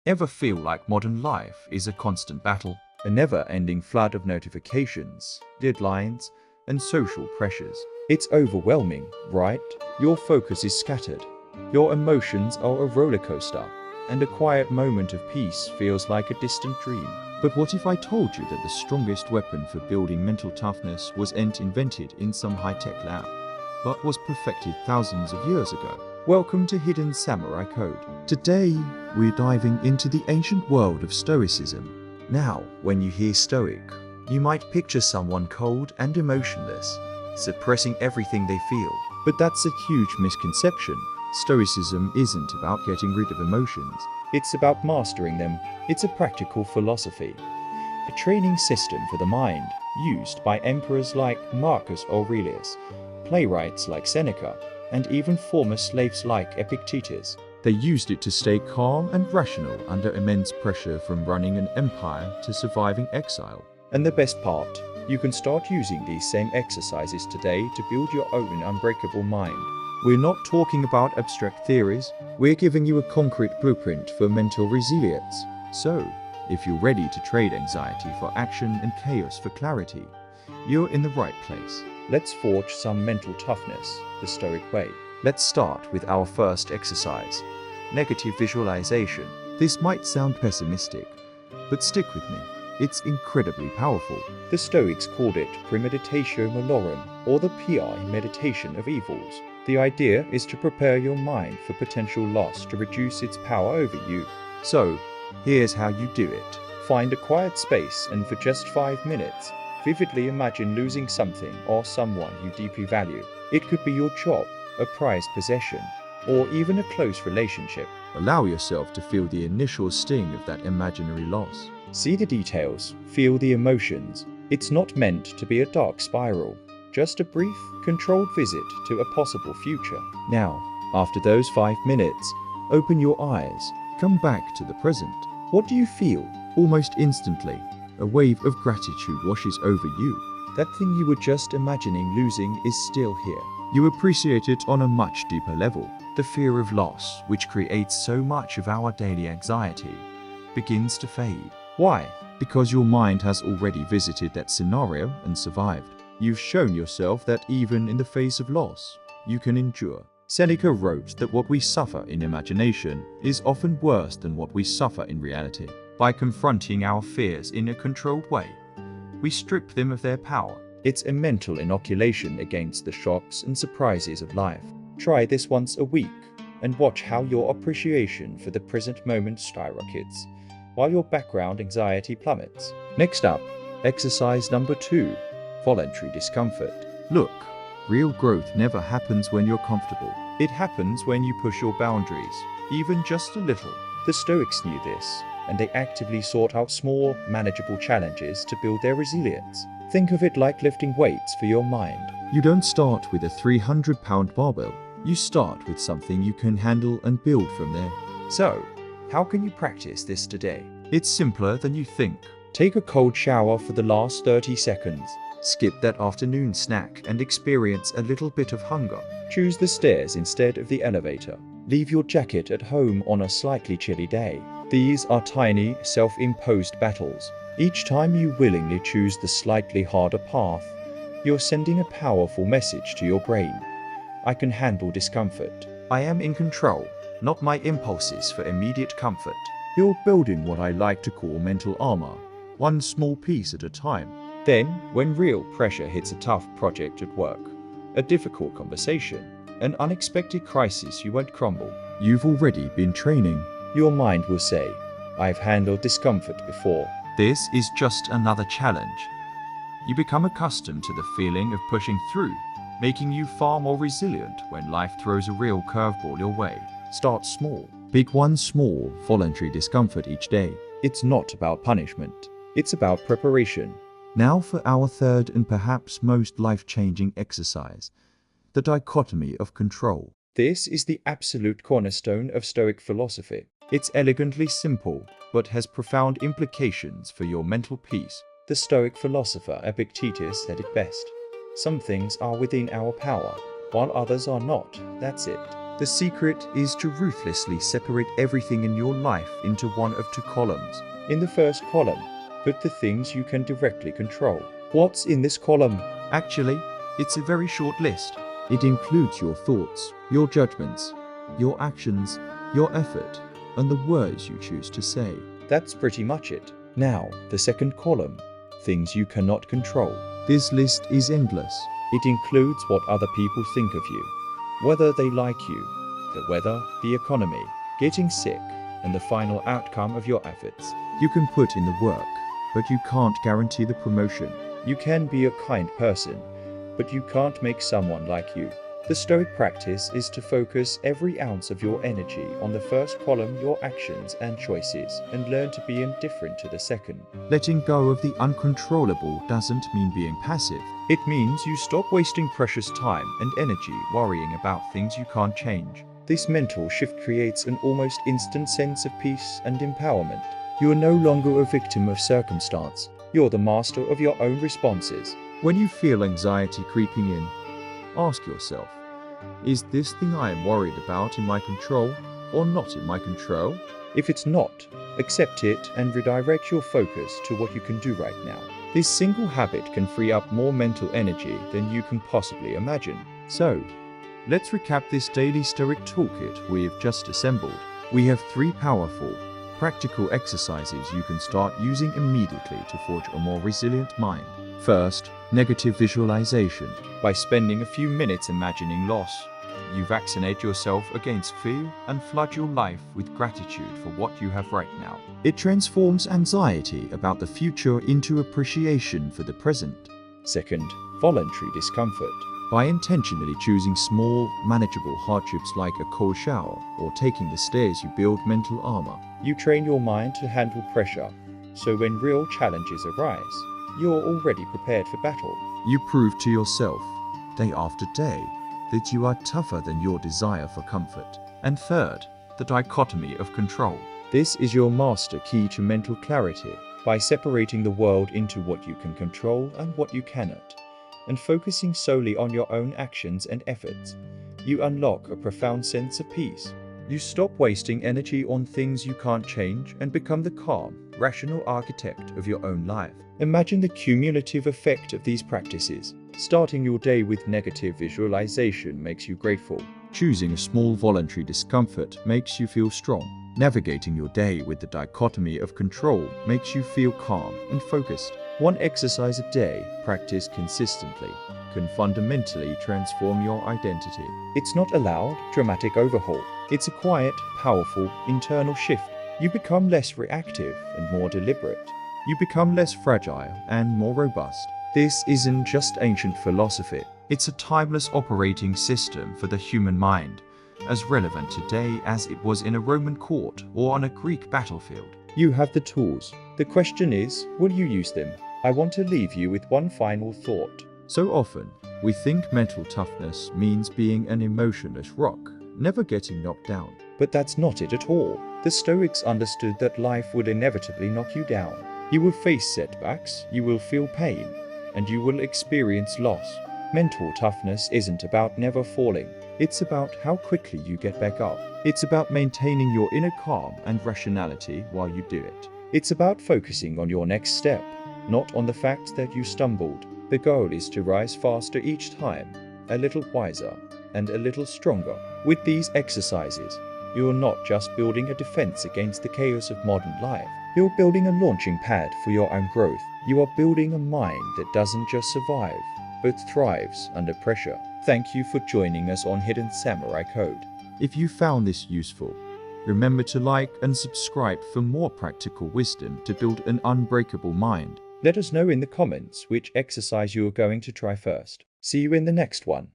Ever feel like modern life is a constant battle? A never-ending flood of notifications, deadlines, and social pressures. It's overwhelming, right? Your focus is scattered. Your emotions are a roller coaster, and a quiet moment of peace feels like a distant dream. But what if I told you that the strongest weapon for building mental toughness wasn't invented in some high-tech lab, but was perfected thousands of years ago? Welcome to Hidden Samurai Code. Today, we're diving into the ancient world of Stoicism. Now, when you hear Stoic, you might picture someone cold and emotionless, suppressing everything they feel. But that's a huge misconception. Stoicism isn't about getting rid of emotions. It's about mastering them. It's a practical philosophy, a training system for the mind, used by emperors like Marcus Aurelius, playwrights like Seneca, and even former slaves like Epictetus. They used it to stay calm and rational under immense pressure, from running an empire to surviving exile. And the best part, you can start using these same exercises today to build your own unbreakable mind. We're not talking about abstract theories, we're giving you a concrete blueprint for mental resilience. So, if you're ready to trade anxiety for action and chaos for clarity, you're in the right place. Let's forge some mental toughness the Stoic way. Let's start with our first exercise, negative visualization. This might sound pessimistic, but stick with me. It's incredibly powerful. The Stoics called it premeditatio malorum, or the PI meditation of evils. The idea is to prepare your mind for potential loss to reduce its power over you. So, here's how you do it. Find a quiet space and for just 5 minutes, vividly imagine losing something or someone you deeply value. It could be your job, a prized possession, or even a close relationship. Allow yourself to feel the initial sting of that imaginary loss. See the details, feel the emotions. It's not meant to be a dark spiral, just a brief, controlled visit to a possible future. Now, after those 5 minutes, open your eyes, come back to the present. What do you feel? Almost instantly, a wave of gratitude washes over you. That thing you were just imagining losing is still here. You appreciate it on a much deeper level. The fear of loss, which creates so much of our daily anxiety, begins to fade. Why? Because your mind has already visited that scenario and survived. You've shown yourself that even in the face of loss, you can endure. Seneca wrote that what we suffer in imagination is often worse than what we suffer in reality. By confronting our fears in a controlled way, we strip them of their power. It's a mental inoculation against the shocks and surprises of life. Try this once a week and watch how your appreciation for the present moment skyrockets, while your background anxiety plummets. Next up, exercise number 2, voluntary discomfort. Look, real growth never happens when you're comfortable. It happens when you push your boundaries, even just a little. The Stoics knew this, and they actively sought out small, manageable challenges to build their resilience. Think of it like lifting weights for your mind. You don't start with a 300-pound barbell. You start with something you can handle and build from there. So, how can you practice this today? It's simpler than you think. Take a cold shower for the last 30 seconds. Skip that afternoon snack and experience a little bit of hunger. Choose the stairs instead of the elevator. Leave your jacket at home on a slightly chilly day. These are tiny, self-imposed battles. Each time you willingly choose the slightly harder path, you're sending a powerful message to your brain. I can handle discomfort. I am in control, not my impulses for immediate comfort. You're building what I like to call mental armor, one small piece at a time. Then, when real pressure hits a tough project at work, a difficult conversation, an unexpected crisis, you won't crumble. You've already been training. Your mind will say, I've handled discomfort before. This is just another challenge. You become accustomed to the feeling of pushing through, making you far more resilient when life throws a real curveball your way. Start small. Pick one small, voluntary discomfort each day. It's not about punishment. It's about preparation. Now for our third and perhaps most life-changing exercise, the dichotomy of control. This is the absolute cornerstone of Stoic philosophy. It's elegantly simple, but has profound implications for your mental peace. The Stoic philosopher Epictetus said it best. Some things are within our power, while others are not. That's it. The secret is to ruthlessly separate everything in your life into one of two columns. In the first column, put the things you can directly control. What's in this column? Actually, it's a very short list. It includes your thoughts, your judgments, your actions, your effort, and the words you choose to say. That's pretty much it. Now, the second column, things you cannot control. This list is endless. It includes what other people think of you, whether they like you, the weather, the economy, getting sick, and the final outcome of your efforts. You can put in the work, but you can't guarantee the promotion. You can be a kind person, but you can't make someone like you. The Stoic practice is to focus every ounce of your energy on the first column, your actions and choices, and learn to be indifferent to the second. Letting go of the uncontrollable doesn't mean being passive. It means you stop wasting precious time and energy worrying about things you can't change. This mental shift creates an almost instant sense of peace and empowerment. You are no longer a victim of circumstance. You're the master of your own responses. When you feel anxiety creeping in, ask yourself, is this thing I am worried about in my control or not in my control? If it's not, accept it and redirect your focus to what you can do right now. This single habit can free up more mental energy than you can possibly imagine. So, let's recap this daily Stoic toolkit we've just assembled. We have 3 powerful, practical exercises you can start using immediately to forge a more resilient mind. First, negative visualization. By spending a few minutes imagining loss, you vaccinate yourself against fear and flood your life with gratitude for what you have right now. It transforms anxiety about the future into appreciation for the present. Second, voluntary discomfort. By intentionally choosing small, manageable hardships like a cold shower or taking the stairs, you build mental armor. You train your mind to handle pressure, so when real challenges arise, you're already prepared for battle. You prove to yourself, day after day, that you are tougher than your desire for comfort. And third, the dichotomy of control. This is your master key to mental clarity. By separating the world into what you can control and what you cannot, and focusing solely on your own actions and efforts, you unlock a profound sense of peace. You stop wasting energy on things you can't change and become the calm, rational architect of your own life. Imagine the cumulative effect of these practices. Starting your day with negative visualization makes you grateful. Choosing a small voluntary discomfort makes you feel strong. Navigating your day with the dichotomy of control makes you feel calm and focused. One exercise a day, practiced consistently, can fundamentally transform your identity. It's not a loud, dramatic overhaul. It's a quiet, powerful, internal shift. You become less reactive and more deliberate. You become less fragile and more robust. This isn't just ancient philosophy. It's a timeless operating system for the human mind, as relevant today as it was in a Roman court or on a Greek battlefield. You have the tools. The question is, will you use them? I want to leave you with one final thought. So often, we think mental toughness means being an emotionless rock, never getting knocked down. But that's not it at all. The Stoics understood that life would inevitably knock you down. You will face setbacks, you will feel pain, and you will experience loss. Mental toughness isn't about never falling. It's about how quickly you get back up. It's about maintaining your inner calm and rationality while you do it. It's about focusing on your next step, not on the fact that you stumbled. The goal is to rise faster each time, a little wiser, and a little stronger. With these exercises, you're not just building a defense against the chaos of modern life. You're building a launching pad for your own growth. You are building a mind that doesn't just survive, but thrives under pressure. Thank you for joining us on Hidden Samurai Code. If you found this useful, remember to like and subscribe for more practical wisdom to build an unbreakable mind. Let us know in the comments which exercise you are going to try first. See you in the next one.